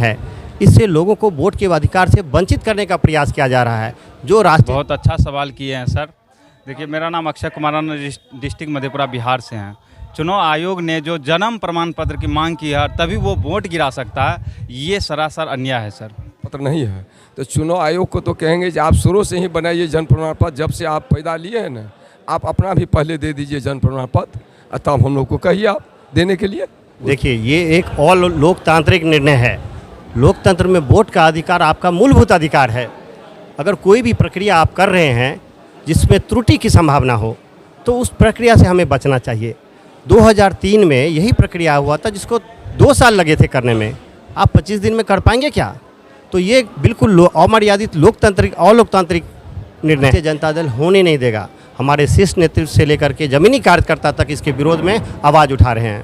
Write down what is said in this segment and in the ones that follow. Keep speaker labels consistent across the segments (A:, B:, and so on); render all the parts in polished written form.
A: है, इससे लोगों को वोट के अधिकार से वंचित करने का प्रयास किया जा रहा है। जो राष्ट्रीय
B: बहुत अच्छा सवाल किए हैं सर। देखिए, मेरा नाम अक्षय कुमार, डिस्ट्रिक्ट मधेपुरा बिहार से हैं। चुनाव आयोग ने जो जन्म प्रमाण पत्र की मांग की है तभी वो वोट गिरा सकता है, ये सरासर अन्याय है सर।
C: पत्र नहीं है तो चुनाव आयोग को तो कहेंगे कि आप शुरू से ही बनाइए जन प्रमाण पत्र। जब से आप पैदा लिए हैं ना, आप अपना भी पहले दे दीजिए जन प्रमाण पत्र, तब हम लोग को कहिए आप देने के लिए।
A: देखिए, ये एक और लोकतांत्रिक निर्णय है। लोकतंत्र में वोट का अधिकार आपका मूलभूत अधिकार है। अगर कोई भी प्रक्रिया आप कर रहे हैं जिसमें त्रुटि की संभावना हो तो उस प्रक्रिया से हमें बचना चाहिए। 2003 में यही प्रक्रिया हुआ था जिसको 2 साल लगे थे करने में। आप 25 दिन में कर पाएंगे क्या? तो ये बिल्कुल अमर्यादित अलोकतांत्रिक निर्णय से जनता दल होने नहीं देगा। हमारे शीर्ष नेतृत्व से लेकर के जमीनी कार्यकर्ता तक इसके विरोध में आवाज़ उठा रहे हैं।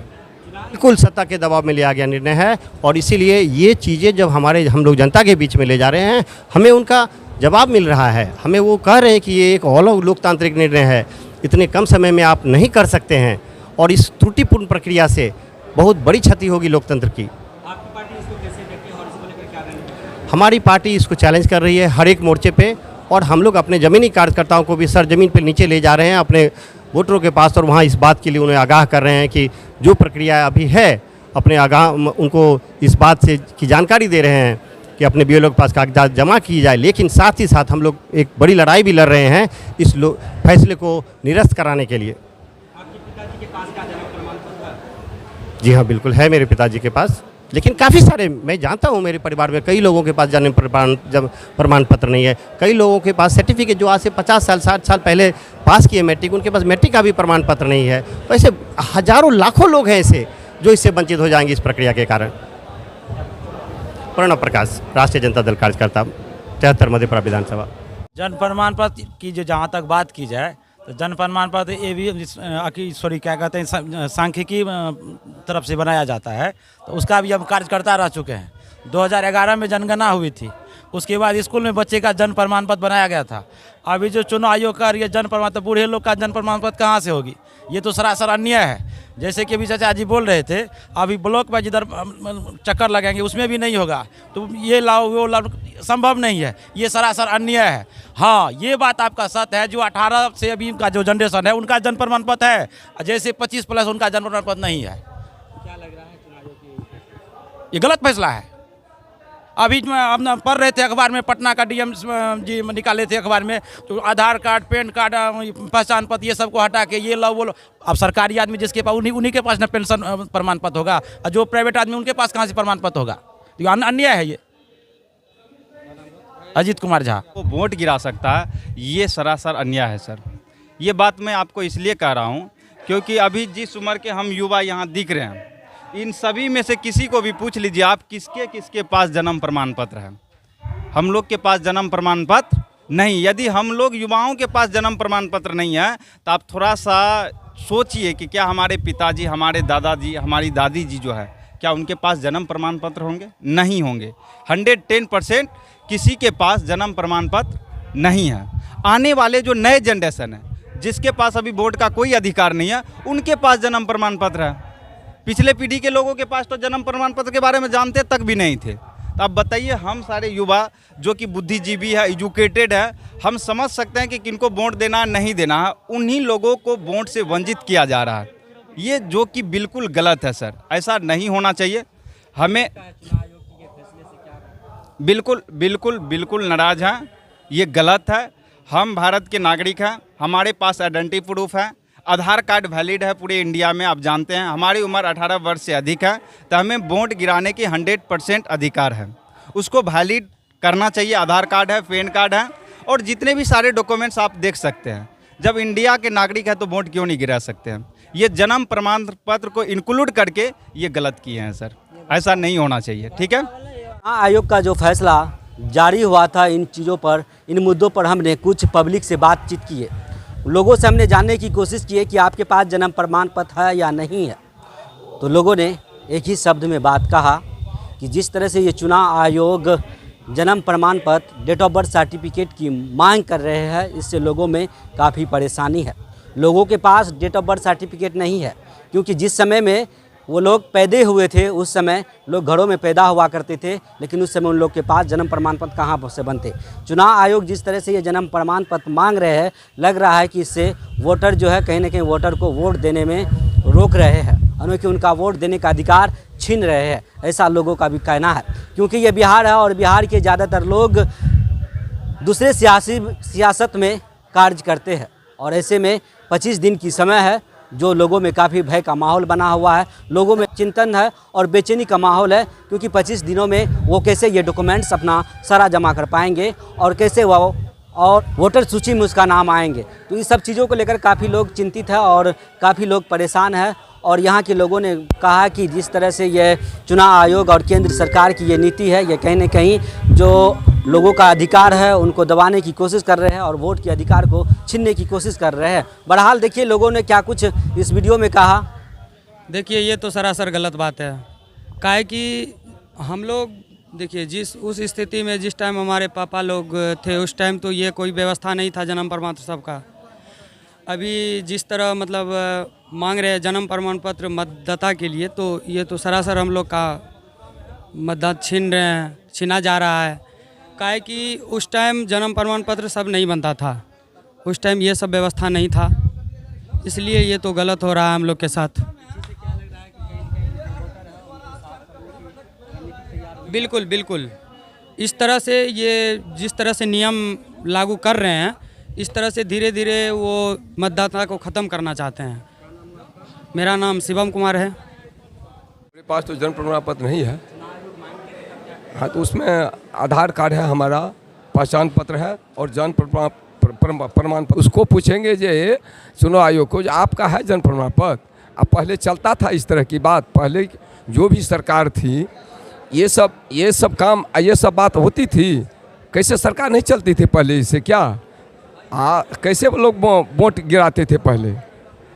A: बिल्कुल सत्ता के दबाव में लिया गया निर्णय है और इसीलिए ये चीज़ें जब हम लोग जनता के बीच में ले जा रहे हैं, हमें उनका जवाब मिल रहा है। हमें वो कह रहे हैं कि ये एक लोकतांत्रिक निर्णय है, इतने कम समय में आप नहीं कर सकते हैं और इस त्रुटिपूर्ण प्रक्रिया से बहुत बड़ी क्षति होगी लोकतंत्र की।
D: आपकी पार्टी इसको कैसे देखती है और इसको लेकर क्या रणनीति?
A: हमारी पार्टी इसको चैलेंज कर रही है हर एक मोर्चे पे और हम लोग अपने ज़मीनी कार्यकर्ताओं को भी सरजमीन पर नीचे ले जा रहे हैं अपने वोटरों के पास और वहाँ इस बात के लिए उन्हें आगाह कर रहे हैं कि जो प्रक्रिया अभी है अपने उनको इस बात से की जानकारी दे रहे हैं कि अपने बीएलओ के पास कागजात जमा की जाए। लेकिन साथ ही साथ हम लोग एक बड़ी लड़ाई भी लड़ रहे हैं इस फैसले को निरस्त कराने के लिए।
D: आपके पिताजी के पास क्या जन्म प्रमाण पत्र है?
A: जी हाँ, बिल्कुल है मेरे पिताजी के पास, लेकिन काफ़ी सारे मैं जानता हूँ मेरे परिवार में कई लोगों के पास जन्म प्रमाण पत्र नहीं है। कई लोगों के पास सर्टिफिकेट जो आज से 50 साल 60 साल पहले पास किए मैट्रिक, उनके पास मैट्रिक का भी प्रमाण पत्र नहीं है। वैसे हजारों लाखों लोग हैं ऐसे जो इससे वंचित हो जाएंगे इस प्रक्रिया के कारण। प्रणव प्रकाश, राष्ट्रीय जनता दल कार्यकर्ता, 73 मधेपुरा विधानसभा।
E: जन प्रमाण पत्र की जो जहाँ तक बात की जाए तो जन प्रमाण पत्र ये भी क्या कहते हैं सांख्यिकी तरफ से बनाया जाता है, तो उसका भी हम कार्यकर्ता रह चुके हैं। 2011 में जनगणना हुई थी, उसके बाद स्कूल में बच्चे का जन्म प्रमाण पत्र बनाया गया था। अभी जो चुनाव आयोग का ये जन्म प्रमाण पत्र, बूढ़े लोग का जन्म प्रमाण पत्र कहाँ से होगी? ये तो सरासर अन्याय है। जैसे कि अभी चाचा जी बोल रहे थे, अभी ब्लॉक में जिधर चक्कर लगाएंगे उसमें भी नहीं होगा, तो ये लाओ वो लाओ, संभव नहीं है। ये सरासर अन्याय है। हाँ, ये बात आपका सत्य है, जो 18 से अभी का जो जनरेशन है उनका जन्म प्रमाण पत्र है, जैसे 25+ उनका जन्म प्रमाण पत्र नहीं है।
D: क्या लग रहा है चुनाव आयोग की?
E: ये गलत फैसला है। अभी हम पढ़ रहे थे अखबार में, पटना का डीएम जी निकाले थे अखबार में, तो आधार कार्ड, पैन कार्ड, पहचान पत्र ये सब को हटा के ये लो वो लो। अब सरकारी आदमी जिसके पास उन्हीं के पास ना पेंशन प्रमाण पत्र होगा, और जो प्राइवेट आदमी उनके पास कहाँ से प्रमाण पत्र होगा? तो अन्याय है ये। अजीत कुमार झा।
B: वो वोट गिरा सकता है, ये सरासर अन्याय है सर। ये बात मैं आपको इसलिए कह रहा हूँ क्योंकि अभी जिस उम्र के हम युवा यहाँ दिख रहे हैं, इन सभी में से किसी को भी पूछ लीजिए आप किसके पास जन्म प्रमाण पत्र है। हम लोग के पास जन्म प्रमाण पत्र नहीं। यदि हम लोग युवाओं के पास जन्म प्रमाण पत्र नहीं है तो आप थोड़ा सा सोचिए कि क्या हमारे पिताजी, हमारे दादाजी, हमारी दादी जी जो है, क्या उनके पास जन्म प्रमाण पत्र होंगे? नहीं होंगे। 110% किसी के पास जन्म प्रमाण पत्र नहीं है। आने वाले जो नए जनरेशन है जिसके पास अभी वोट का कोई अधिकार नहीं है, उनके पास जन्म प्रमाण पत्र है। पिछले पीढ़ी के लोगों के पास तो जन्म प्रमाण पत्र के बारे में जानते तक भी नहीं थे। तो अब बताइए, हम सारे युवा जो कि बुद्धिजीवी है, एजुकेटेड है, हम समझ सकते हैं कि किनको वोट देना नहीं देना है। उन्हीं लोगों को वोट से वंचित किया जा रहा है, ये जो कि बिल्कुल गलत है सर। ऐसा नहीं होना चाहिए। हमें बिल्कुल नाराज़ हैं, ये गलत है। हम भारत के नागरिक हैं, हमारे पास आइडेंटिटी प्रूफ है, आधार कार्ड वैलिड है पूरे इंडिया में। आप जानते हैं हमारी उम्र 18 वर्ष से अधिक है, तो हमें वोट गिराने की 100% अधिकार है। उसको वैलिड करना चाहिए। आधार कार्ड है, पैन कार्ड है और जितने भी सारे डॉक्यूमेंट्स आप देख सकते हैं। जब इंडिया के नागरिक है तो वोट क्यों नहीं गिरा सकते हैं? ये जन्म प्रमाण पत्र को इंक्लूड करके ये गलत किए हैं सर। ऐसा नहीं होना चाहिए, ठीक है।
D: आयोग का जो फैसला जारी हुआ था, इन चीज़ों पर, इन मुद्दों पर हमने कुछ पब्लिक से बातचीत की है। लोगों से हमने जानने की कोशिश की है कि आपके पास जन्म प्रमाण पत्र है या नहीं है। तो लोगों ने एक ही शब्द में बात कहा कि जिस तरह से ये चुनाव आयोग जन्म प्रमाण पत्र, डेट ऑफ बर्थ सर्टिफिकेट की मांग कर रहे हैं, इससे लोगों में काफ़ी परेशानी है। लोगों के पास डेट ऑफ बर्थ सर्टिफिकेट नहीं है, क्योंकि जिस समय में वो लोग पैदा हुए थे, उस समय लोग घरों में पैदा हुआ करते थे, लेकिन उस समय उन लोग के पास जन्म प्रमाण पत्र कहाँ से बनते। चुनाव आयोग जिस तरह से ये जन्म प्रमाण पत्र मांग रहे हैं, लग रहा है कि इससे वोटर जो है कहीं ना कहीं वोटर को वोट देने में रोक रहे हैं, कि उनका वोट देने का अधिकार छीन रहे हैं, ऐसा लोगों का भी कहना है। क्योंकि ये बिहार है और बिहार के ज़्यादातर लोग दूसरे सियासत में कार्य करते हैं, और ऐसे में 25 दिन की समय है जो लोगों में काफ़ी भय का माहौल बना हुआ है, लोगों में चिंतन है और बेचैनी का माहौल है, क्योंकि 25 दिनों में वो कैसे ये डॉक्यूमेंट्स अपना सारा जमा कर पाएंगे और कैसे वो और वोटर सूची में उसका नाम आएंगे। तो इस सब चीज़ों को लेकर काफ़ी लोग चिंतित है और काफ़ी लोग परेशान है। और यहाँ के लोगों ने कहा कि जिस तरह से ये चुनाव आयोग और केंद्र सरकार की ये नीति है, ये कहीं न कहीं जो लोगों का अधिकार है उनको दबाने की कोशिश कर रहे हैं और वोट के अधिकार को छीनने की कोशिश कर रहे हैं। बहरहाल देखिए लोगों ने क्या कुछ इस वीडियो में कहा।
F: देखिए ये तो सरासर गलत बात है, काहे कि हम लोग देखिए उस स्थिति में जिस टाइम हमारे पापा लोग थे उस टाइम तो ये कोई व्यवस्था नहीं था जन्म प्रमाण पत्र सबका। अभी जिस तरह मतलब मांग रहे हैं जन्म प्रमाण पत्र मतदाता के लिए, तो ये तो सरासर हम लोग का मतदान छीना जा रहा है। काहे कि उस टाइम जन्म प्रमाण पत्र सब नहीं बनता था, उस टाइम ये सब व्यवस्था नहीं था, इसलिए ये तो गलत हो रहा है हम लोग के साथ। बिल्कुल बिल्कुल, इस तरह से ये जिस तरह से नियम लागू कर रहे हैं, इस तरह से धीरे धीरे वो मतदाता को ख़त्म करना चाहते हैं। मेरा नाम शिवम कुमार है।
C: मेरे पास तो जन्म प्रमाण पत्र नहीं है। हाँ, तो उसमें आधार कार्ड है, हमारा पहचान पत्र है और जन्म प्रमाण पत्र। उसको पूछेंगे जे चुनाव आयोग को, आपका है जन्म प्रमाण पत्र? अब पहले चलता था इस तरह की बात, पहले जो भी सरकार थी ये सब काम, ये सब बात होती थी। कैसे सरकार नहीं चलती थी पहले, इससे क्या कैसे लोग वोट गिराते थे पहले।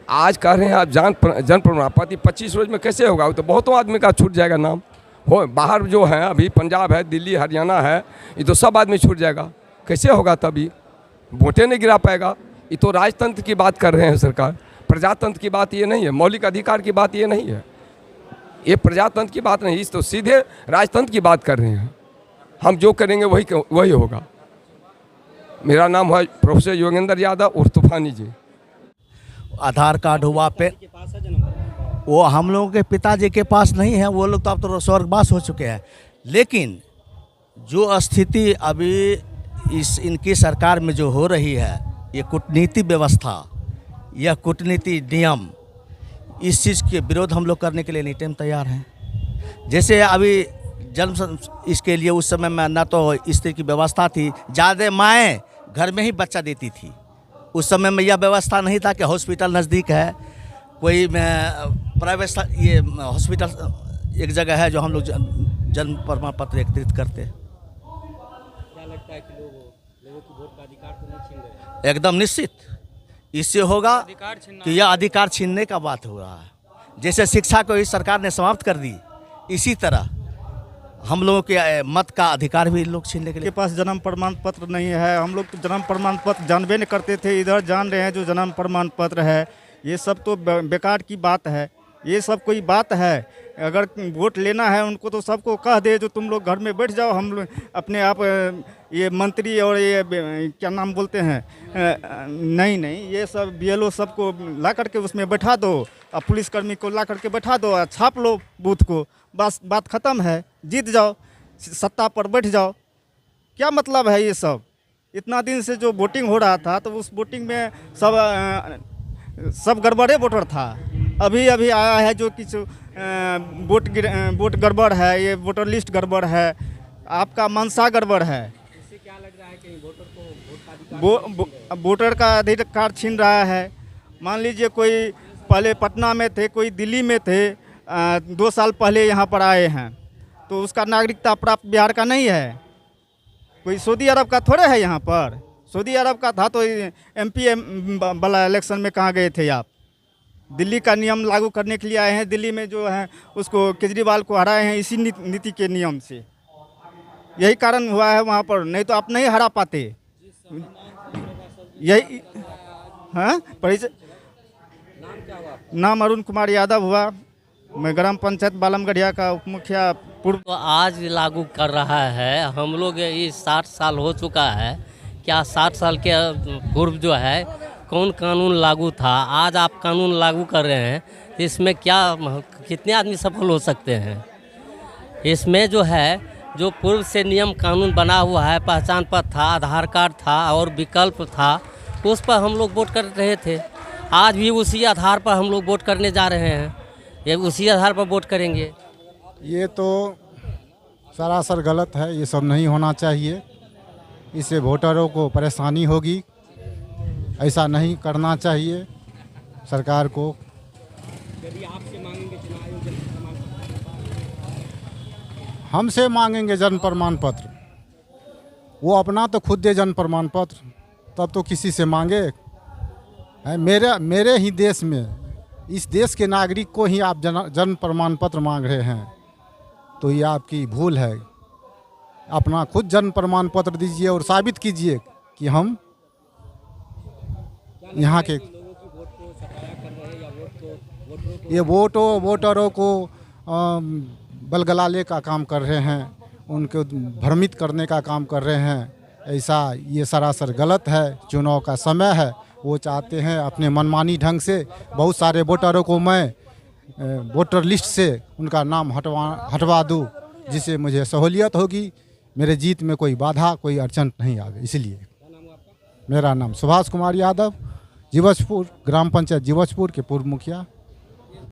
C: आज कह रहे हैं आप जन्म प्रमाण पत्र 25 रोज में कैसे होगा? वो तो बहुतों आदमी का छूट जाएगा नाम। हो बाहर जो है, अभी पंजाब है, दिल्ली, हरियाणा है, ये तो सब आदमी छूट जाएगा। कैसे होगा? तभी वोटें नहीं गिरा पाएगा। ये तो राजतंत्र की बात कर रहे हैं सरकार, प्रजातंत्र की बात ये नहीं है, मौलिक अधिकार की बात ये नहीं है, ये प्रजातंत्र की बात नहीं, इस तो सीधे राजतंत्र की बात कर रहे हैं। हम जो करेंगे वही होगा। मेरा नाम है प्रोफेसर योगेंद्र यादव उर्फ तूफानी जी।
G: आधार कार्ड हुआ पे वो हम लोगों के पिताजी के पास नहीं है, वो लोग तो अब तो स्वर्गवास हो चुके हैं। लेकिन जो स्थिति अभी इनकी सरकार में जो हो रही है, ये कूटनीति व्यवस्था, यह कूटनीति नियम, इस चीज़ के विरोध हम लोग करने के लिए एनी टाइम तैयार हैं। जैसे अभी जन्म इसके लिए उस समय में ना तो इस तरह की व्यवस्था थी, ज़्यादा माएँ घर में ही बच्चा देती थी। उस समय में यह व्यवस्था नहीं था कि हॉस्पिटल नज़दीक है, कोई प्राइवेट ये हॉस्पिटल एक जगह है जो हम लोग जन्म प्रमाण पत्र एकत्रित करते।
D: क्या लगता है कि लोगों की वोट का अधिकार तो नहीं छीन रहे?
G: एकदम निश्चित इससे होगा कि यह अधिकार छीनने का बात हो रहा है। जैसे शिक्षा को इस सरकार ने समाप्त कर दी, इसी तरह हम लोगों के मत का अधिकार भी लोग छीनने के लिए।
H: पास जन्म प्रमाण पत्र नहीं है। हम लोग तो जन्म प्रमाण पत्र जानबे नहीं करते थे, इधर जान रहे हैं जो जन्म प्रमाण पत्र है। ये सब तो बेकार की बात है, ये सब कोई बात है? अगर वोट लेना है उनको तो सबको कह दे जो तुम लोग घर में बैठ जाओ, हम लोग अपने आप ये मंत्री और ये क्या नाम बोलते हैं, नहीं ये सब BLO सबको ला करके उसमें बैठा दो और पुलिसकर्मी को ला करके बैठा दो और छाप लो बूथ को, बस बात ख़त्म है, जीत जाओ, सत्ता पर बैठ जाओ। क्या मतलब है ये सब? इतना दिन से जो वोटिंग हो रहा था तो उस वोटिंग में सब गड़बड़े वोटर था। अभी आया है जो कुछ वोट गड़बड़ है, ये वोटर लिस्ट गड़बड़ है, आपका मनसा गड़बड़ है।
D: इससे क्या लग रहा है कि वोटर को
H: वोटर का अधिकार छीन रहा है। मान लीजिए कोई पहले पटना में थे, कोई दिल्ली में थे, 2 साल पहले यहाँ पर आए हैं, तो उसका नागरिकता प्राप्त बिहार का नहीं है। कोई सऊदी अरब का थोड़े है यहाँ पर। सऊदी अरब का था तो MP वाला इलेक्शन में कहाँ गए थे आप? दिल्ली का नियम लागू करने के लिए आए हैं। दिल्ली में जो है उसको केजरीवाल को हराए हैं इसी नीति के नियम से। यही कारण हुआ है वहाँ पर, नहीं तो आप नहीं हरा पाते। यही हाँ परिचय। नाम अरुण कुमार यादव हुआ, मैं ग्राम पंचायत बालमगढ़िया का उप मुखिया पूर्व।
I: तो आज लागू कर रहा है। हम लोग इस 60 साल हो चुका है, क्या 60 साल के पूर्व जो है कौन कानून लागू था, आज आप कानून लागू कर रहे हैं, तो इसमें क्या कितने आदमी सफल हो सकते हैं? इसमें जो है जो पूर्व से नियम कानून बना हुआ है, पहचान पत्र था, आधार कार्ड था और विकल्प था, उस पर हम लोग वोट कर रहे थे। आज भी उसी आधार पर हम लोग वोट करने जा रहे हैं, ये उसी आधार पर वोट करेंगे।
J: ये तो सरासर गलत है, ये सब नहीं होना चाहिए। इससे वोटरों को परेशानी होगी, ऐसा नहीं करना चाहिए सरकार को। हमसे मांगेंगे जन्म प्रमाण पत्र, वो अपना तो खुद दे जन्म प्रमाण पत्र, तब तो किसी से मांगे। मेरे ही देश में, इस देश के नागरिक को ही आप जन्म प्रमाण पत्र मांग रहे हैं, तो ये आपकी भूल है। अपना खुद जन्म प्रमाण पत्र दीजिए और साबित कीजिए कि हम यहाँ के। ये वोटरों को बलगलाने का काम कर रहे हैं, उनको भ्रमित करने का काम कर रहे हैं। ऐसा ये सरासर गलत है। चुनाव का समय है, वो चाहते हैं अपने मनमानी ढंग से बहुत सारे वोटरों को मैं वोटर लिस्ट से उनका नाम हटवा दूं, जिससे मुझे सहूलियत होगी, मेरे जीत में कोई बाधा कोई अड़चन नहीं आवे। इसलिए मेरा नाम सुभाष कुमार यादव, जीवछपुर ग्राम पंचायत जीवछपुर के पूर्व मुखिया।